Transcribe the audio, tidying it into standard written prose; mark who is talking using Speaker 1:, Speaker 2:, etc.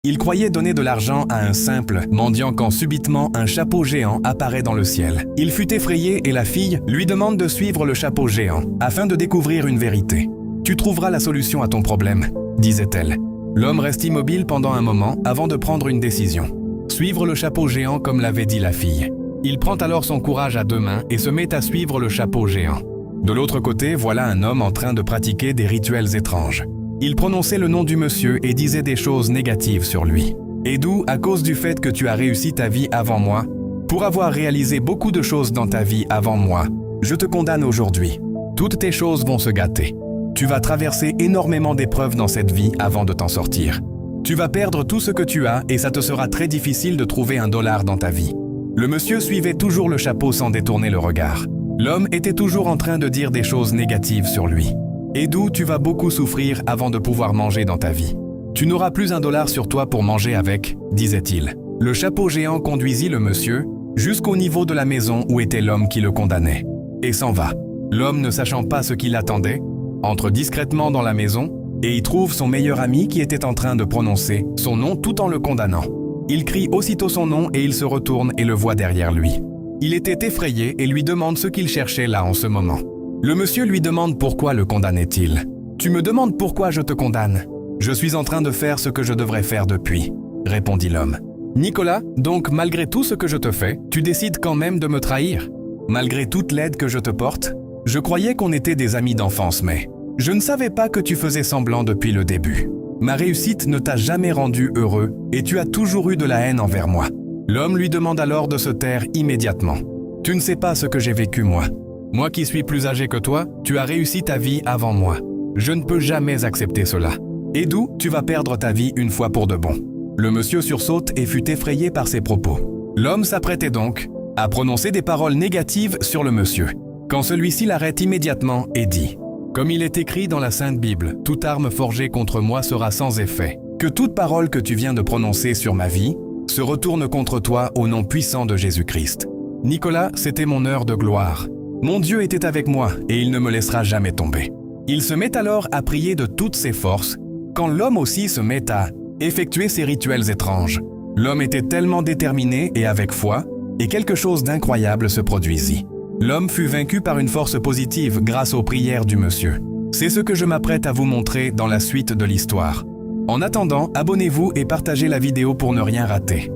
Speaker 1: Il croyait donner de l'argent à un simple mendiant quand subitement un chapeau géant apparaît dans le ciel. Il fut effrayé et la fille lui demande de suivre le chapeau géant afin de découvrir une vérité. « Tu trouveras la solution à ton problème », disait-elle. L'homme reste immobile pendant un moment avant de prendre une décision. Suivre le chapeau géant comme l'avait dit la fille. Il prend alors son courage à 2 mains et se met à suivre le chapeau géant. De l'autre côté, voilà un homme en train de pratiquer des rituels étranges. Il prononçait le nom du monsieur et disait des choses négatives sur lui. « Edu, à cause du fait que tu as réussi ta vie avant moi, pour avoir réalisé beaucoup de choses dans ta vie avant moi, je te condamne aujourd'hui. Toutes tes choses vont se gâter. Tu vas traverser énormément d'épreuves dans cette vie avant de t'en sortir. Tu vas perdre tout ce que tu as et ça te sera très difficile de trouver $1 dans ta vie. » Le monsieur suivait toujours le chapeau sans détourner le regard. L'homme était toujours en train de dire des choses négatives sur lui. « Edu, tu vas beaucoup souffrir avant de pouvoir manger dans ta vie. Tu n'auras plus $1 sur toi pour manger avec, » disait-il. Le chapeau géant conduisit le monsieur jusqu'au niveau de la maison où était l'homme qui le condamnait. Et s'en va. L'homme, ne sachant pas ce qui l'attendait, entre discrètement dans la maison et y trouve son meilleur ami qui était en train de prononcer son nom tout en le condamnant. Il crie aussitôt son nom et il se retourne et le voit derrière lui. Il était effrayé et lui demande ce qu'il cherchait là en ce moment. Le monsieur lui demande pourquoi le condamnait-il. « Tu me demandes pourquoi je te condamne. Je suis en train de faire ce que je devrais faire depuis, » répondit l'homme. « Nicolas, donc malgré tout ce que je te fais, tu décides quand même de me trahir? Malgré toute l'aide que je te porte? Je croyais qu'on était des amis d'enfance, mais je ne savais pas que tu faisais semblant depuis le début. Ma réussite ne t'a jamais rendu heureux et tu as toujours eu de la haine envers moi. » L'homme lui demande alors de se taire immédiatement. « Tu ne sais pas ce que j'ai vécu moi. Moi qui suis plus âgé que toi, tu as réussi ta vie avant moi. Je ne peux jamais accepter cela. Edu, tu vas perdre ta vie une fois pour de bon. » Le monsieur sursaute et fut effrayé par ses propos. L'homme s'apprêtait donc à prononcer des paroles négatives sur le monsieur, quand celui-ci l'arrête immédiatement et dit « Comme il est écrit dans la Sainte Bible, toute arme forgée contre moi sera sans effet. Que toute parole que tu viens de prononcer sur ma vie se retourne contre toi au nom puissant de Jésus-Christ. Nicolas, c'était mon heure de gloire. Mon Dieu était avec moi et il ne me laissera jamais tomber. » Il se met alors à prier de toutes ses forces, quand l'homme aussi se met à effectuer ses rituels étranges. L'homme était tellement déterminé et avec foi, et quelque chose d'incroyable se produisit. L'homme fut vaincu par une force positive grâce aux prières du monsieur. C'est ce que je m'apprête à vous montrer dans la suite de l'histoire. En attendant, abonnez-vous et partagez la vidéo pour ne rien rater.